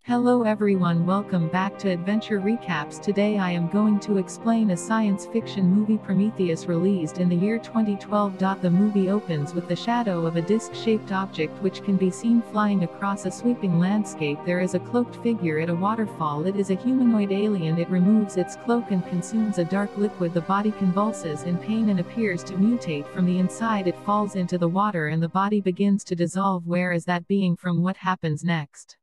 Hello everyone, welcome back to Adventure Recaps. Today I am going to explain a science fiction movie Prometheus released in the year 2012. The movie opens with the shadow of a disc-shaped object which can be seen flying across a sweeping landscape. There is a cloaked figure at a waterfall. It is a humanoid alien. It removes its cloak and consumes a dark liquid. The body convulses in pain and appears to mutate from the inside. It falls into the water and the body begins to dissolve. Where is that being from? What happens next?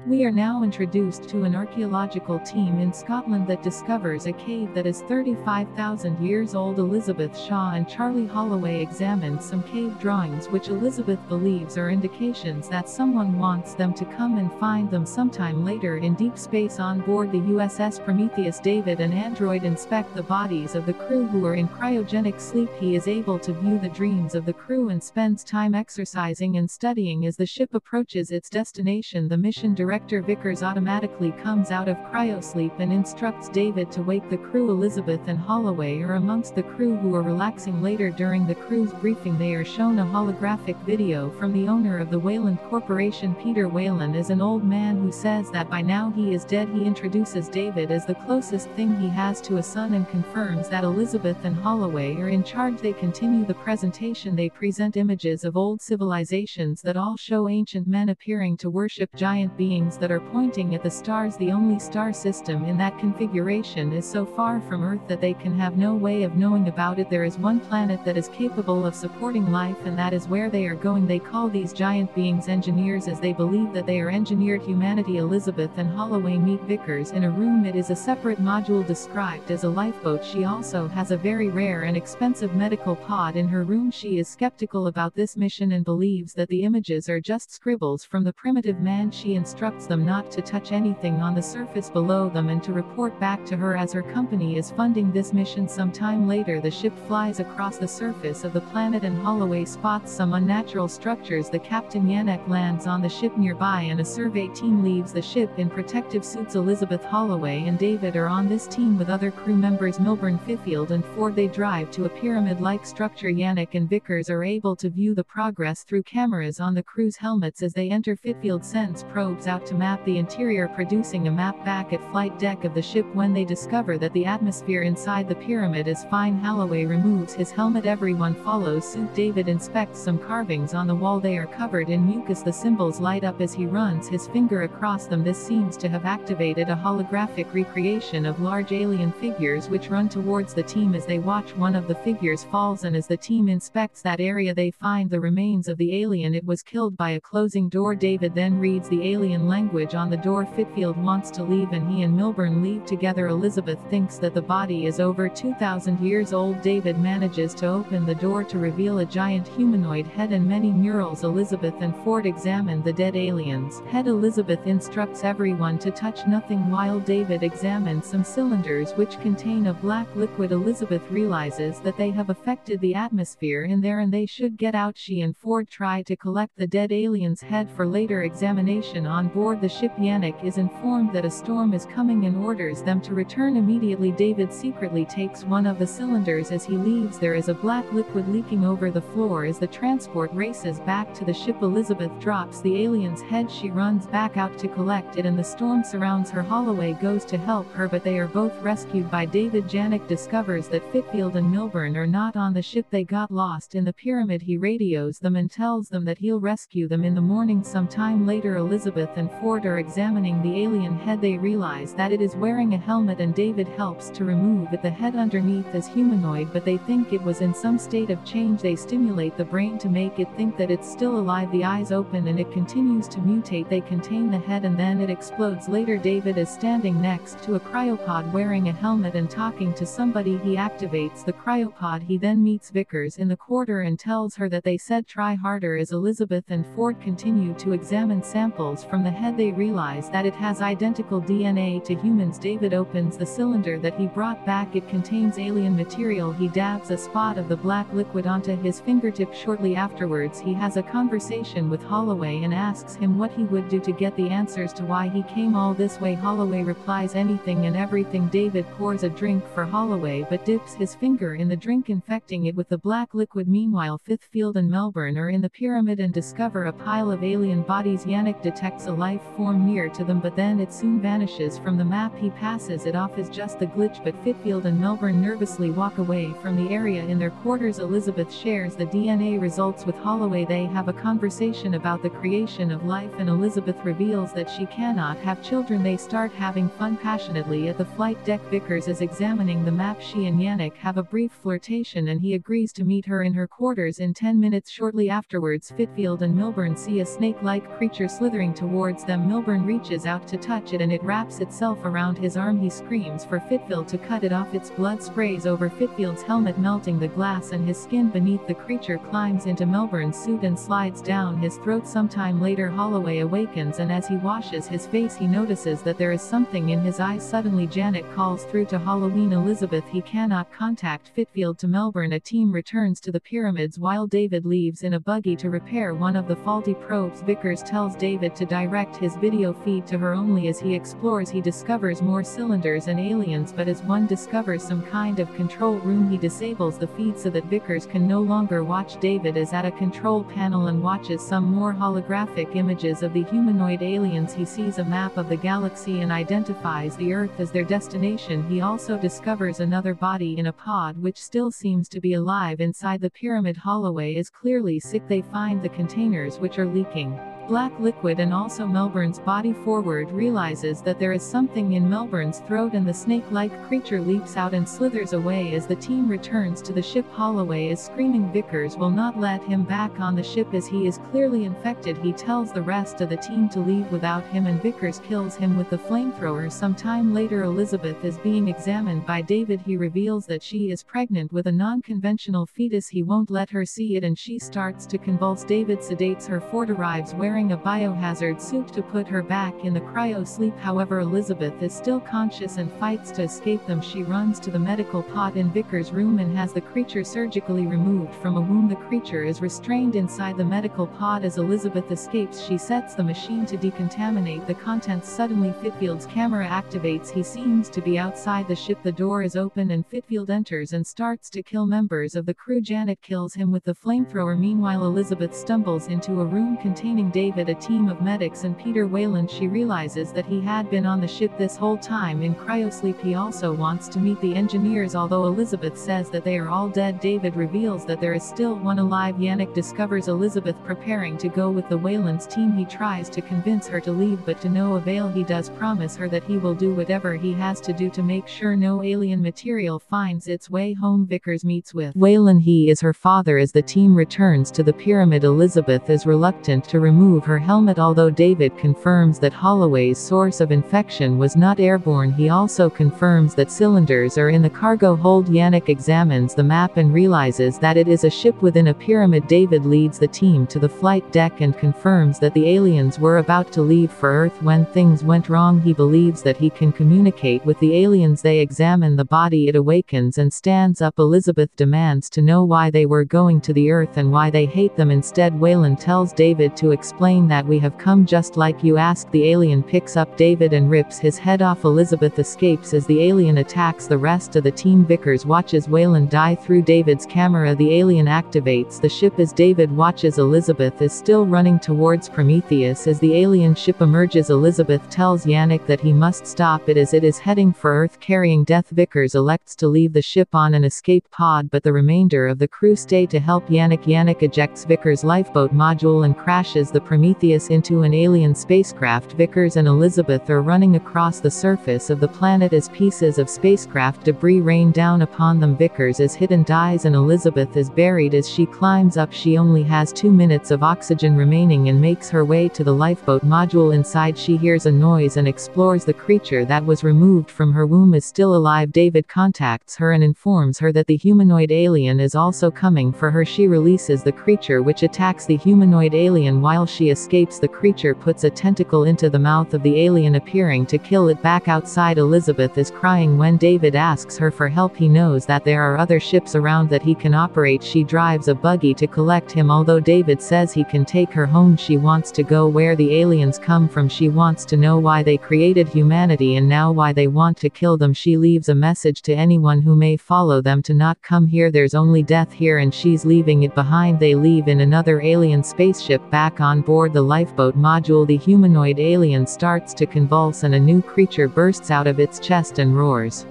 We are now introduced to an archaeological team in Scotland that discovers a cave that is 35,000 years old. Elizabeth Shaw and Charlie Holloway examine some cave drawings which Elizabeth believes are indications that someone wants them to come and find them sometime later. In deep space on board the USS Prometheus, David, an android, inspect the bodies of the crew who are in cryogenic sleep. He is able to view the dreams of the crew and spends time exercising and studying. As the ship approaches its destination, the mission director Vickers automatically comes out of cryosleep and instructs David to wake the crew. Elizabeth and Holloway are amongst the crew who are relaxing. Later during the crew's briefing, they are shown a holographic video from the owner of the Wayland Corporation. Peter Wayland is an old man who says that by now he is dead. He introduces David as the closest thing he has to a son and confirms that Elizabeth and Holloway are in charge. They continue the presentation. They present images of old civilizations that all show ancient men appearing to worship giant beings that are pointing at the stars. The only star system in that configuration is so far from Earth that they can have no way of knowing about it. There is one planet that is capable of supporting life, and that is where they are going. They call these giant beings engineers, as they believe that they are engineered humanity. Elizabeth and Holloway meet Vickers in a room. It is a separate module described as a lifeboat. She also has a very rare and expensive medical pod in her room. She is skeptical about this mission and believes that the images are just scribbles from the primitive man. She instructs them not to touch anything on the surface below them and to report back to her as her company is funding this mission. Sometime later, the ship flies across the surface of the planet and Holloway spots some unnatural structures. The captain Yannick lands on the ship nearby and a survey team leaves the ship in protective suits. Elizabeth, Holloway and David are on this team with other crew members Milburn, Fifield and Ford. They drive to a pyramid-like structure. Yannick and Vickers are able to view the progress through cameras on the crew's helmets. As they enter, Fifield sends probes out to map the interior, producing a map back at flight deck of the ship. When they discover that the atmosphere inside the pyramid is fine, Holloway removes his helmet. Everyone follows suit. David inspects some carvings on the wall. They are covered in mucus. The symbols light up as he runs his finger across them. This seems to have activated a holographic recreation of large alien figures which run towards the team. As they watch, one of the figures falls, and as the team inspects that area, they find the remains of the alien. It was killed by a closing door. David then reads the alien language on the door. Fifield wants to leave and he and Milburn leave together. Elizabeth thinks that the body is over 2,000 years old. David manages to open the door to reveal a giant humanoid head and many murals. Elizabeth and Ford examine the dead alien's head. Elizabeth instructs everyone to touch nothing while David examines some cylinders which contain a black liquid. Elizabeth realizes that they have affected the atmosphere in there and they should get out. She and Ford try to collect the dead alien's head for later examination on board the ship. Yannick is informed that a storm is coming and orders them to return immediately. David secretly takes one of the cylinders. As he leaves, there is a black liquid leaking over the floor. As the transport races back to the ship, Elizabeth drops the alien's head. She runs back out to collect it and the storm surrounds her. Holloway goes to help her, but they are both rescued by David. Yannick discovers that Fifield and Milburn are not on the ship. They got lost in the pyramid. He radios them and tells them that he'll rescue them in the morning. Sometime later, Elizabeth and Ford are examining the alien head. They realize that it is wearing a helmet and David helps to remove it. The head underneath is humanoid, but they think it was in some state of change. They stimulate the brain to make it think that it's still alive. The eyes open and it continues to mutate. They contain the head and then it explodes. Later, David is standing next to a cryopod wearing a helmet and talking to somebody. He activates the cryopod. He then meets Vickers in the quarter and tells her that they said try harder. As Elizabeth and Ford continue to examine samples from the head, they realize that it has identical DNA to humans. David opens the cylinder that he brought back. It contains alien material. He dabs a spot of the black liquid onto his fingertip. Shortly afterwards, he has a conversation with Holloway and asks him what he would do to get the answers to why he came all this way. Holloway replies anything and everything. David pours a drink for Holloway but dips his finger in the drink, infecting it with the black liquid. Meanwhile, Fifield and Melbourne are in the pyramid and discover a pile of alien bodies. Yannick detects a life form near to them, but then it soon vanishes from the map. He passes it off as just the glitch, but Fitfield and Melbourne nervously walk away from the area. In their quarters, Elizabeth shares the DNA results with Holloway. They have a conversation about the creation of life, and Elizabeth reveals that she cannot have children. They start having fun passionately at the flight deck. Vickers is examining the map. She and Yannick have a brief flirtation, and he agrees to meet her in her quarters in 10 minutes. Shortly afterwards, Fitfield and Milburn see a snake-like creature slithering towards them. Milburn reaches out to touch it, and it wraps itself around his arm. He screams for Fitfield to cut it off. Its blood sprays over Fitfield's helmet, melting the glass and his skin beneath. The creature climbs into Milburn's suit and slides down his throat. Sometime later, Holloway awakens, and as he washes his face, he notices that there is something in his eyes. Suddenly, Janet calls through to Halloween Elizabeth. He cannot contact Fitfield. To Melbourne, a team returns to the pyramids while David leaves in a buggy to repair one of the faulty probes. Vickers tells David to direct his video feed to her only. As he explores, he discovers more cylinders and aliens, but as one discovers some kind of control room, he disables the feed so that Vickers can no longer watch. David is at a control panel and watches some more holographic images of the humanoid aliens. He sees a map of the galaxy and identifies the Earth as their destination. He also discovers another body in a pod which still seems to be alive inside the pyramid. Holloway is clearly sick. They find the containers which are leaking black liquid, and also Melbourne's body. Forward realizes that there is something in Melbourne's throat, and the snake-like creature leaps out and slithers away. As the team returns to the ship, Holloway is screaming. Vickers will not let him back on the ship as he is clearly infected. He tells the rest of the team to leave without him, and Vickers kills him with the flamethrower. Some time later, Elizabeth is being examined by David. He reveals that she is pregnant with a non-conventional fetus. He won't let her see it, and she starts to convulse. David sedates her. Ford arrives wearing a biohazard suit to put her back in the cryo sleep. However, Elizabeth is still conscious and fights to escape them. She runs to the medical pod in Vickers' room and has the creature surgically removed from a womb. The creature is restrained inside the medical pod. As Elizabeth escapes, she sets the machine to decontaminate the contents. Suddenly, Fitfield's camera activates. He seems to be outside the ship. The door is open and Fitfield enters and starts to kill members of the crew. Janet kills him with the flamethrower. Meanwhile, Elizabeth stumbles into a room containing David, a team of medics, and Peter Wayland. She realizes that he had been on the ship this whole time in cryosleep. He also wants to meet the engineers, although Elizabeth says that they are all dead. David reveals that there is still one alive. Yannick discovers Elizabeth preparing to go with the Wayland's team. He tries to convince her to leave, but to no avail. He does promise her that he will do whatever he has to do to make sure no alien material finds its way home. Vickers meets with Wayland. He is her father. As the team returns to the pyramid, Elizabeth is reluctant to remove her helmet, although David confirms that Holloway's source of infection was not airborne. He also confirms that cylinders are in the cargo hold. Yannick examines the map and realizes that it is a ship within a pyramid. David leads the team to the flight deck and confirms that the aliens were about to leave for Earth when things went wrong. He believes that he can communicate with the aliens. They examine the body. It awakens and stands up. Elizabeth demands to know why they were going to the Earth and why they hate them. Instead, Wayland tells David to explain that we have come just like you asked. The alien picks up David and rips his head off. Elizabeth escapes as the alien attacks the rest of the team. Vickers watches Wayland die through David's camera. The alien activates the ship as David watches. Elizabeth is still running towards Prometheus. As the alien ship emerges, Elizabeth tells Yannick that he must stop it as it is heading for Earth carrying death. Vickers elects to leave the ship on an escape pod, but the remainder of the crew stay to help Yannick. Yannick ejects Vickers' lifeboat module and crashes the Prometheus into an alien spacecraft. Vickers and Elizabeth are running across the surface of the planet as pieces of spacecraft debris rain down upon them. Vickers is hit and dies, and Elizabeth is buried as she climbs up. She only has 2 minutes of oxygen remaining and makes her way to the lifeboat module. Inside, she hears a noise and explores. The creature that was removed from her womb is still alive. David contacts her and informs her that the humanoid alien is also coming for her. She releases the creature, which attacks the humanoid alien. While she escapes, the creature puts a tentacle into the mouth of the alien, appearing to kill it. Back outside, Elizabeth is crying when David asks her for help. He knows that there are other ships around that he can operate. She drives a buggy to collect him. Although David says he can take her home, she wants to go where the aliens come from. She wants to know why they created humanity and now why they want to kill them. She leaves a message to anyone who may follow them to not come here. There's only death here, and she's leaving it behind. They leave in another alien spaceship. Back on board, aboard the lifeboat module, the humanoid alien starts to convulse and a new creature bursts out of its chest and roars.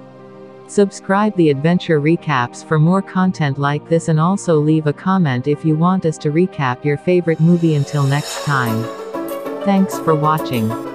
Subscribe the Adventure Recaps for more content like this, and also leave a comment if you want us to recap your favorite movie. Until next time. Thanks for watching.